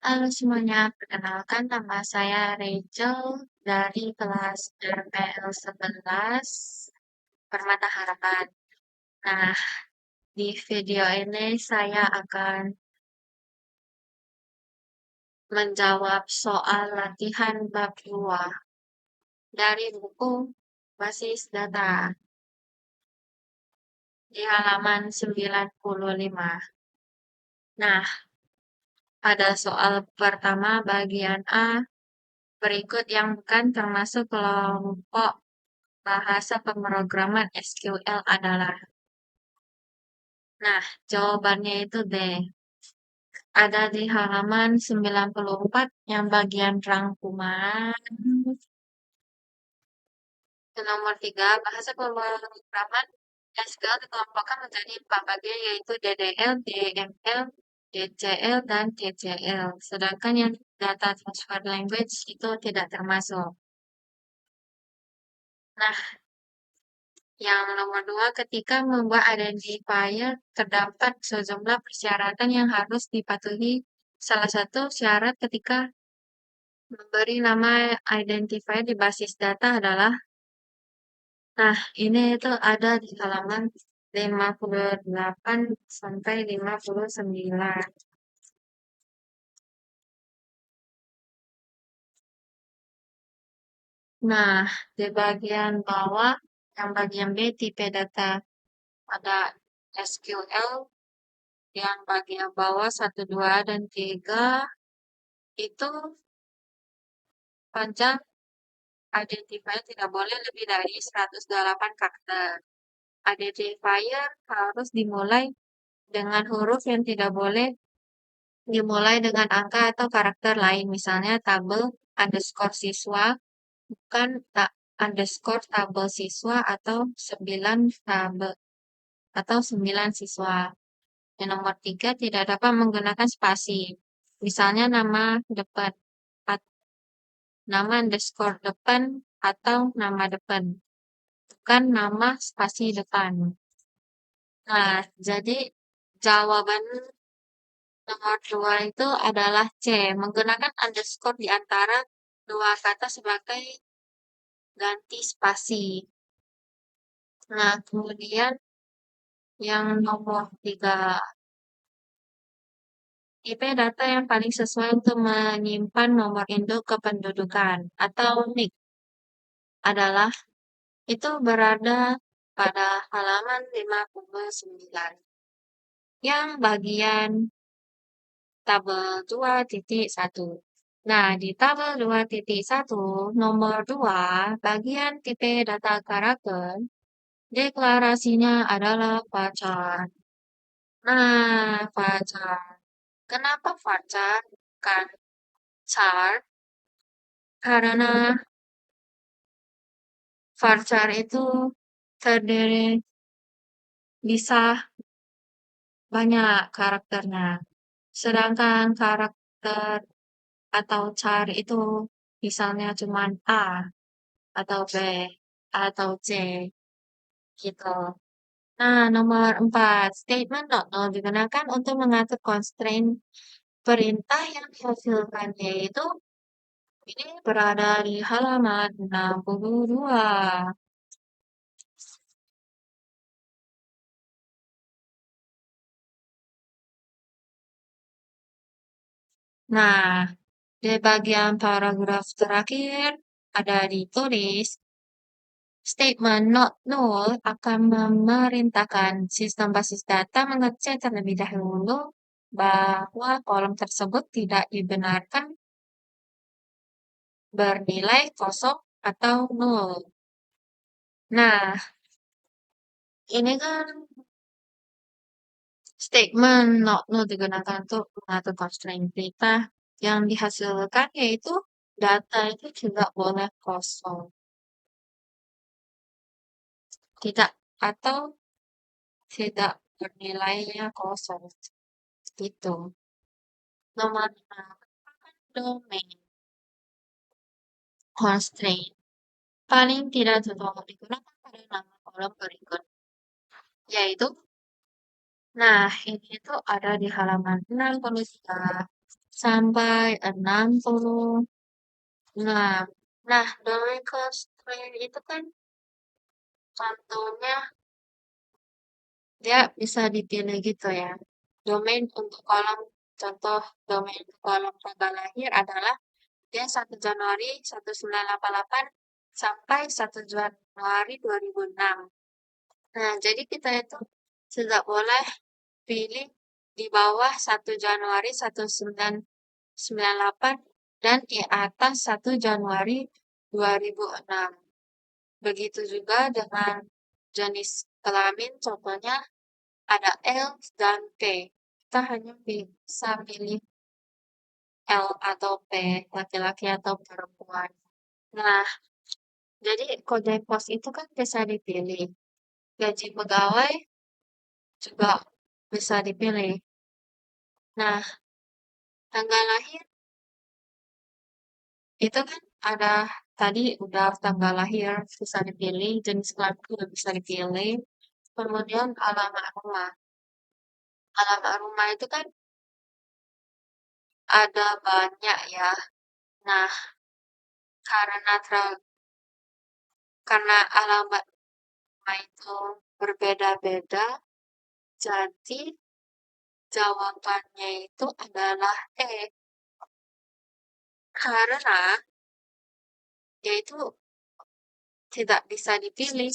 Halo semuanya, perkenalkan nama saya Rachel dari kelas RPL 11 Permata Harapan. Nah, di video ini saya akan menjawab soal latihan bab 2 dari buku Basis Data di halaman 95. Nah, pada soal pertama bagian A, berikut yang bukan termasuk kelompok bahasa pemrograman SQL adalah. Nah, jawabannya itu B. Ada di halaman 94 yang bagian rangkuman. Nomor 3, bahasa pemrograman SQL dikelompokkan menjadi 4 bagian yaitu DDL, DML, DCL, dan TCL. Sedangkan yang data transfer language itu tidak termasuk. Nah, yang nomor 2, ketika membuat identifier, terdapat sejumlah persyaratan yang harus dipatuhi. Salah satu syarat ketika memberi nama identifier di basis data adalah, nah ini itu ada di halaman 58 sampai 59. Nah, di bagian bawah, yang bagian B, tipe data pada SQL, yang bagian bawah 1, 2, dan 3, itu panjang identifier tidak boleh lebih dari 108 karakter. Identifier harus dimulai dengan huruf yang tidak boleh dimulai dengan angka atau karakter lain, misalnya tabel underscore siswa, bukan underscore tabel siswa atau 9 tabel atau 9 siswa. Yang nomor 3, tidak dapat menggunakan spasi. Misalnya nama depan, nama underscore depan atau nama depan, bukan nama spasi depan. Nah, jadi jawaban nomor 2 itu adalah C, menggunakan underscore di antara dua kata sebagai ganti spasi. Nah, kemudian yang nomor 3, tipe data yang paling sesuai untuk menyimpan nomor induk kependudukan atau NIK adalah itu berada pada halaman 59. Yang bagian tabel 2.1. Nah, di tabel 2.1, nomor 2, bagian tipe data karakter, deklarasinya adalah varchar. Nah, varchar. Kenapa varchar bukan char? Karena varchar itu terdiri bisa banyak karakternya. Sedangkan karakter atau char itu misalnya cuma A atau B atau C gitu. Nah, nomor 4, statement not null digunakan untuk mengatur constraint perintah yang dihasilkan, yaitu ini berada di halaman 62. Nah, di bagian paragraf terakhir ada ditulis, statement not null akan memerintahkan sistem basis data mengecek terlebih dahulu bahwa kolom tersebut tidak dibenarkan bernilai kosong atau nol. Nah, ini kan statement not null digunakan untuk mengatur constraint data yang dihasilkan, yaitu data itu juga boleh kosong. Tidak, atau tidak bernilainya kosong. Gitu. Nomor 6, domain constraint paling tidak cocok digunakan pada nama kolom berikut, yaitu, nah ini tuh ada di halaman 63. sampai 66. Nah, domain constraint itu kan contohnya dia bisa dipilih gitu ya. Domain untuk kolom, contoh domain untuk kolom tanggal lahir adalah dia 1 Januari 1988 sampai 1 Januari 2006. Nah, jadi kita itu tidak boleh pilih di bawah 1 Januari 1998 dan di atas 1 Januari 2006. Begitu juga dengan jenis kelamin, contohnya ada L dan P. Kita hanya bisa pilih L atau P, laki-laki atau perempuan. Nah, jadi kode pos itu kan bisa dipilih. Gaji pegawai juga bisa dipilih. Nah, tanggal lahir itu kan ada tadi udah tanggal lahir bisa dipilih, jenis kelamin juga bisa dipilih. Kemudian alamat rumah. Alamat rumah itu kan ada banyak ya. Nah, karena karena alamat rumah itu berbeda-beda, jadi jawabannya itu adalah E. Karena yaitu tidak bisa dipilih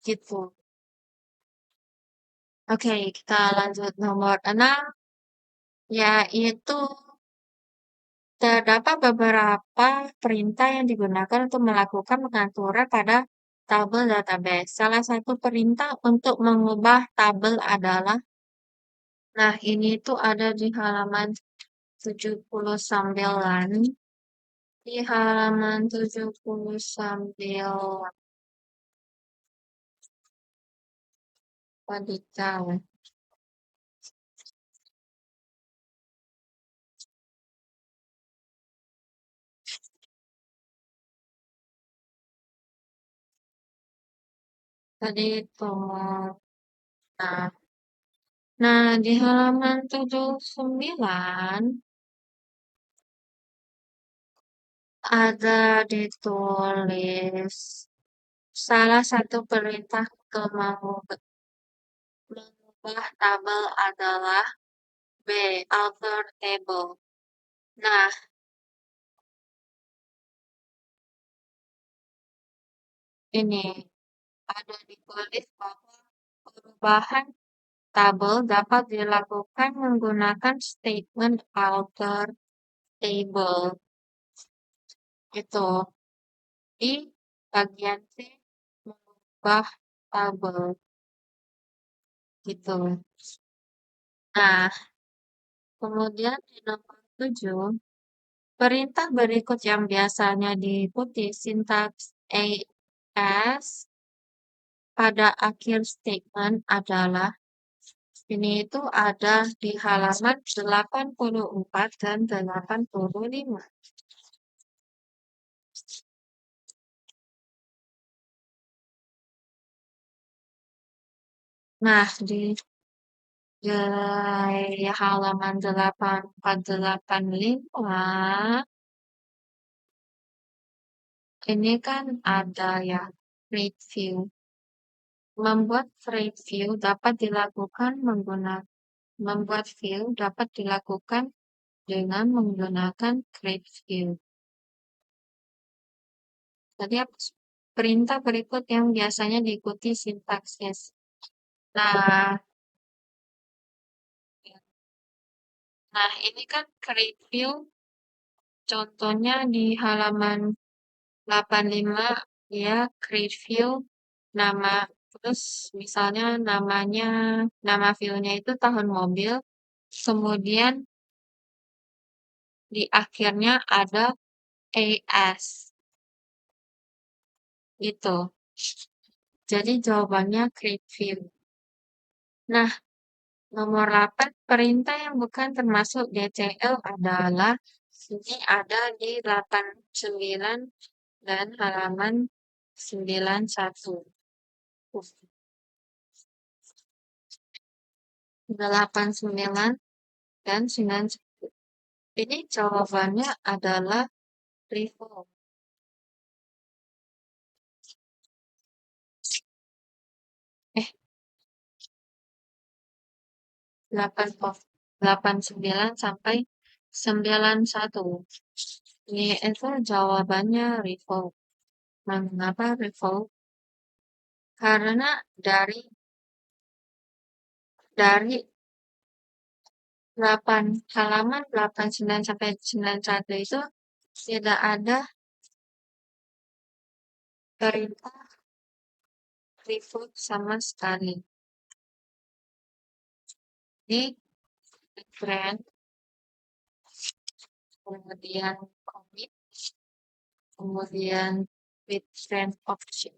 gitu. Oke, kita lanjut nomor 6, yaitu terdapat beberapa perintah yang digunakan untuk melakukan pengaturan pada tabel database. Salah satu perintah untuk mengubah tabel adalah, nah ini tuh ada di halaman 79. Di halaman 79. Wadidaw. Tadi itu. Nah, di halaman 79 ada ditulis salah satu perintah untuk mengubah tabel adalah B. Alter table. Nah, ini ada ditulis bahwa perubahan tabel dapat dilakukan menggunakan statement alter table. Itu di bagian C, mengubah tabel gitu. Nah, kemudian di nomor 7, perintah berikut yang biasanya diikuti sintaks AS pada akhir statement adalah, ini itu ada di halaman 84 dan 85. Nah, di halaman 8485 ini kan ada ya review. Membuat review dapat dilakukan dengan menggunakan create view. Tadi apa? Perintah berikut yang biasanya diikuti sintaksnya. Nah, ini kan create view. Contohnya di halaman 85 ya create view nama, terus misalnya nama view-nya itu tahun mobil, kemudian di akhirnya ada AS gitu. Jadi jawabannya create view. Nah, nomor 8, perintah yang bukan termasuk DCL adalah, ini ada di 89 dan halaman 91. 89, dan 91. Ini jawabannya adalah revolve. Eh, 89 sampai 91. Ini itu jawabannya revolve. Mengapa revolve? Karena dari 8 halaman 89 sampai 91 itu tidak ada perintah revolve sama sekali. Di trend, kemudian commit, kemudian with trend option.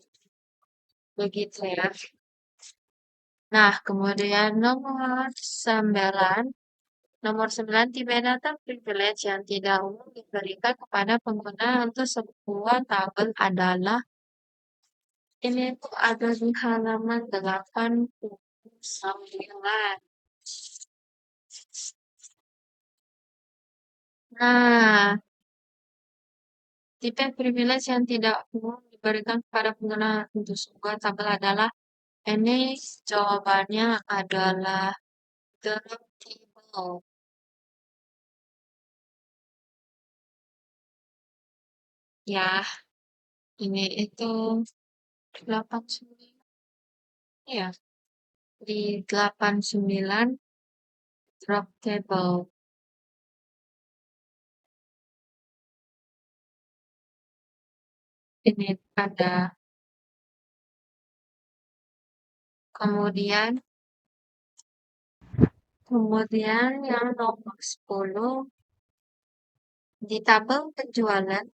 Begitu ya. Nah, kemudian nomor 9 tipe data privilege yang tidak umum diberikan kepada pengguna untuk sebuah tabel adalah ini tuh ada di halaman 89. Nah, tipe privilege yang tidak umum diberikan kepada pengguna untuk sebuah tabel adalah ini jawabannya adalah drop table. Ya, ini itu 89. Ya, di 89 drop table. Ini ada. Kemudian yang nomor 10, di tabel penjualan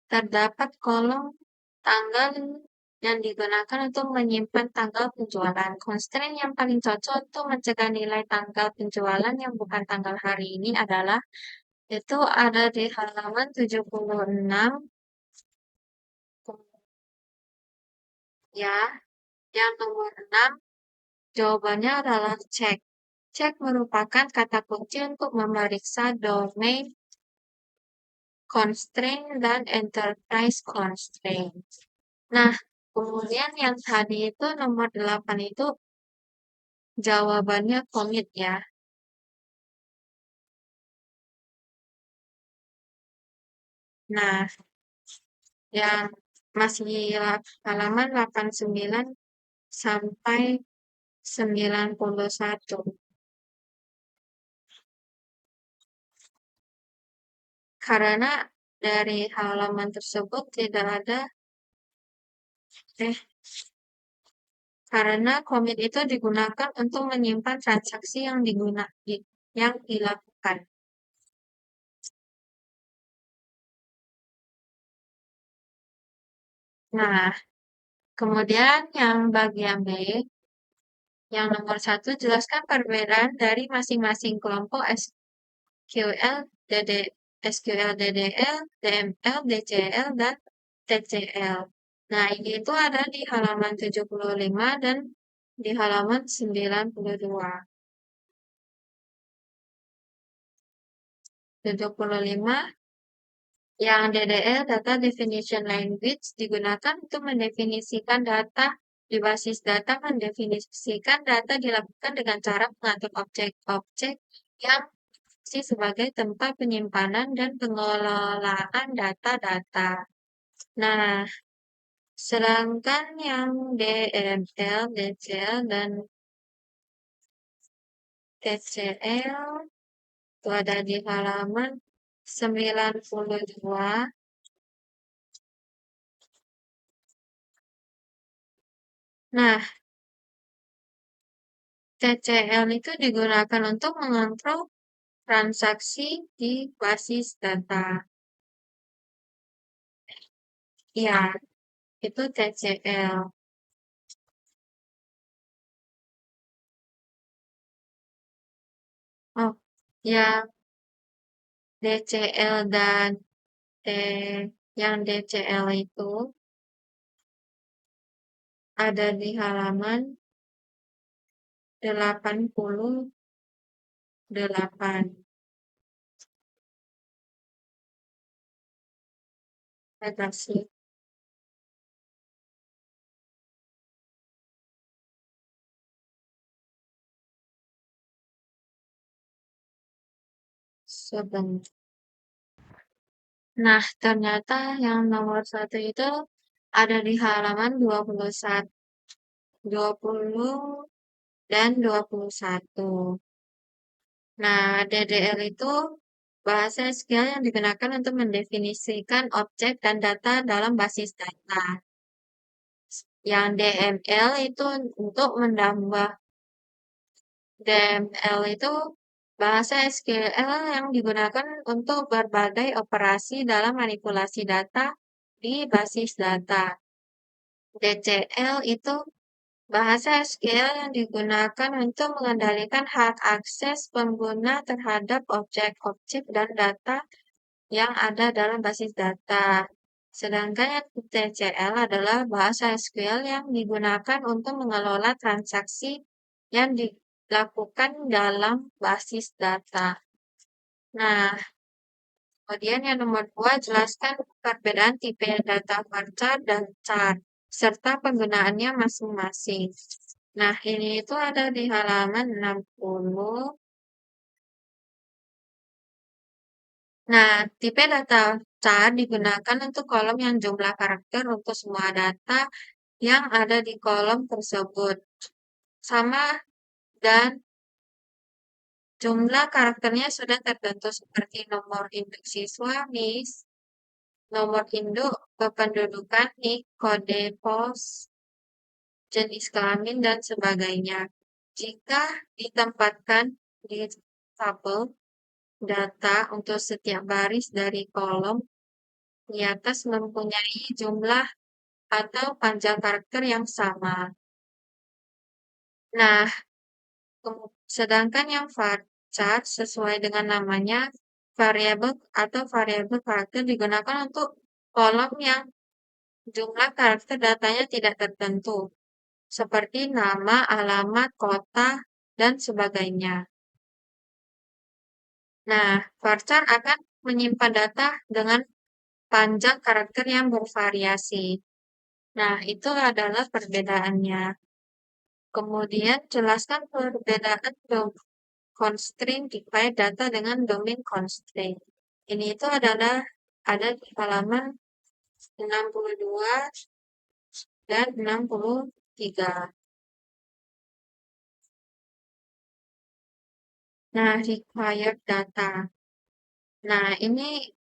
terdapat kolom tanggal yang digunakan untuk menyimpan tanggal penjualan. Constraint yang paling cocok untuk mencegah nilai tanggal penjualan yang bukan tanggal hari ini adalah itu ada di halaman 76. Ya, yang nomor 6 jawabannya adalah cek. Cek merupakan kata kunci untuk memeriksa domain constraint dan enterprise constraint. Nah, kemudian yang tadi itu nomor 8 itu jawabannya commit ya. Nah, yang masih halaman 89 sampai 91. Karena dari halaman tersebut tidak ada karena commit itu digunakan untuk menyimpan transaksi yang dilakukan. Nah, kemudian yang bagian B, yang nomor 1, jelaskan perbedaan dari masing-masing kelompok SQL, DDL, DML, DCL, dan TCL. Nah, ini itu ada di halaman 75 dan di halaman 92. 75 yang DDL, Data Definition Language, digunakan untuk mendefinisikan data di basis data. Mendefinisikan data dilakukan dengan cara mengatur objek-objek yang sebagai tempat penyimpanan dan pengelolaan data-data. Nah, sedangkan yang DML, DCL, dan TCL itu ada di halaman 92. Nah, TCL itu digunakan untuk mengontrol transaksi di basis data. Ya, itu TCL. Oh, ya, DCL dan yang DCL itu ada di halaman 80 8. Terima kasih. Sebentar. Nah, ternyata yang nomor 1 itu ada di halaman 21, 20 dan 21. Nah, DDL itu bahasa SQL yang digunakan untuk mendefinisikan objek dan data dalam basis data. Yang DML itu untuk menambah. DML itu bahasa SQL yang digunakan untuk berbagai operasi dalam manipulasi data di basis data. DCL itu bahasa SQL yang digunakan untuk mengendalikan hak akses pengguna terhadap objek-objek dan data yang ada dalam basis data. Sedangkan yang TCL adalah bahasa SQL yang digunakan untuk mengelola transaksi yang dilakukan dalam basis data. Nah, kemudian yang nomor 2, jelaskan perbedaan tipe data varchar dan chart, serta penggunaannya masing-masing. Nah, ini itu ada di halaman 60. Nah, tipe data chart digunakan untuk kolom yang jumlah karakter untuk semua data yang ada di kolom tersebut. Sama dan jumlah karakternya sudah tertentu seperti nomor induk siswa, NIS, nomor induk kependudukan, NIK, kode pos, jenis kelamin, dan sebagainya. Jika ditempatkan di tabel data untuk setiap baris dari kolom di atas mempunyai jumlah atau panjang karakter yang sama. Nah, sedangkan yang varchar sesuai dengan namanya, variabel atau variabel karakter digunakan untuk kolom yang jumlah karakter datanya tidak tertentu, seperti nama, alamat, kota, dan sebagainya. Nah, varchar akan menyimpan data dengan panjang karakter yang bervariasi. Nah, itu adalah perbedaannya. Kemudian, jelaskan perbedaan constraint divide data dengan domain constraint. Ini itu adalah ada di halaman 62 dan 63. Nah, required data. Nah, ini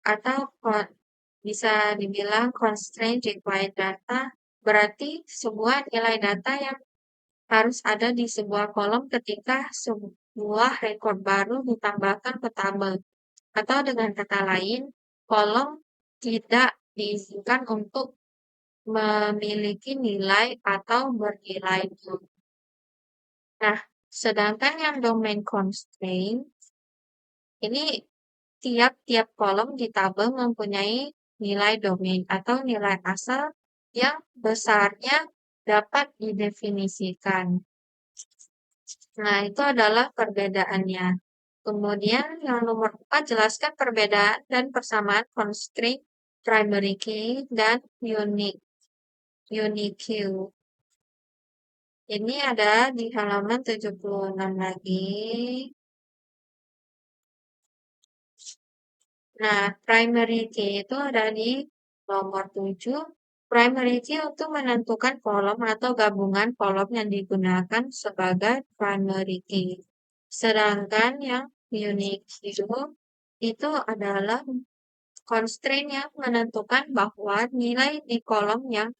atau bisa dibilang constraint required data berarti sebuah nilai data yang harus ada di sebuah kolom ketika sebuah rekor baru ditambahkan ke tabel. Atau dengan kata lain, kolom tidak diizinkan untuk memiliki nilai atau bernilai nol. Nah, sedangkan yang domain constraint, ini tiap-tiap kolom di tabel mempunyai nilai domain atau nilai asal yang besarnya dapat didefinisikan. Nah, itu adalah perbedaannya. Kemudian yang nomor 4, jelaskan perbedaan dan persamaan constraint, primary key, dan unique key. Ini ada di halaman 76 lagi. Nah, primary key itu ada di nomor 7. Primary key untuk menentukan kolom atau gabungan kolom yang digunakan sebagai primary key. Sedangkan yang unique key itu adalah constraint yang menentukan bahwa nilai di kolom yang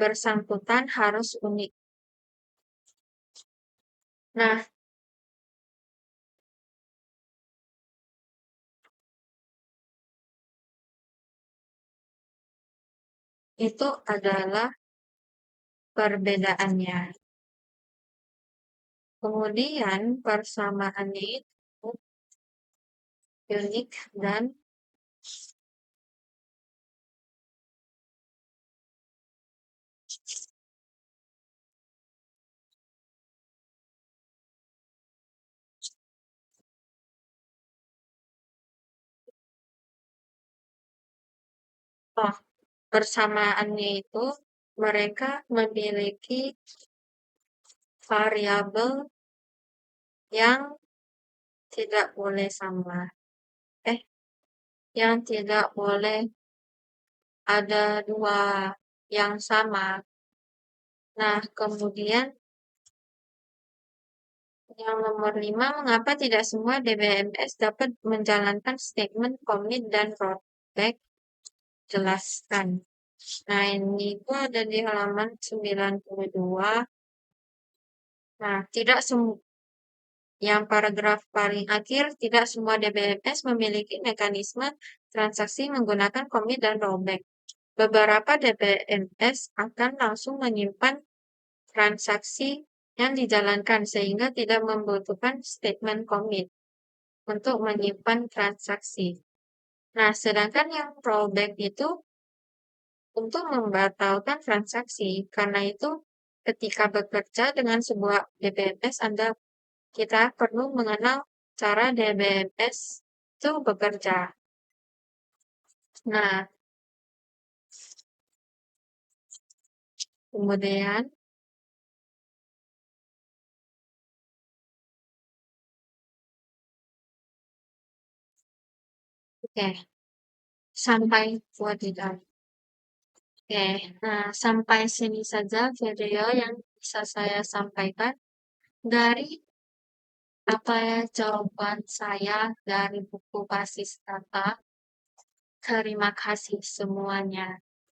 bersangkutan harus unik. Nah, itu adalah perbedaannya. Kemudian persamaannya itu unik dan Oh, persamaannya itu mereka memiliki variabel yang tidak boleh sama. Eh, yang tidak boleh ada dua yang sama. Nah, kemudian yang nomor 5, mengapa tidak semua DBMS dapat menjalankan statement commit dan rollback? Jelaskan. Nah, ini itu ada di halaman 92. Nah, tidak semua yang paragraf paling akhir, tidak semua DBMS memiliki mekanisme transaksi menggunakan commit dan rollback. Beberapa DBMS akan langsung menyimpan transaksi yang dijalankan sehingga tidak membutuhkan statement commit untuk menyimpan transaksi. Nah, sedangkan yang rollback itu untuk membatalkan transaksi. Karena itu, ketika bekerja dengan sebuah DBMS, kita perlu mengenal cara DBMS itu bekerja. Nah, kemudian, oke, sampai wadidaw. Oke, nah sampai sini saja video yang bisa saya sampaikan dari apa ya jawaban saya dari buku basis data. Terima kasih semuanya.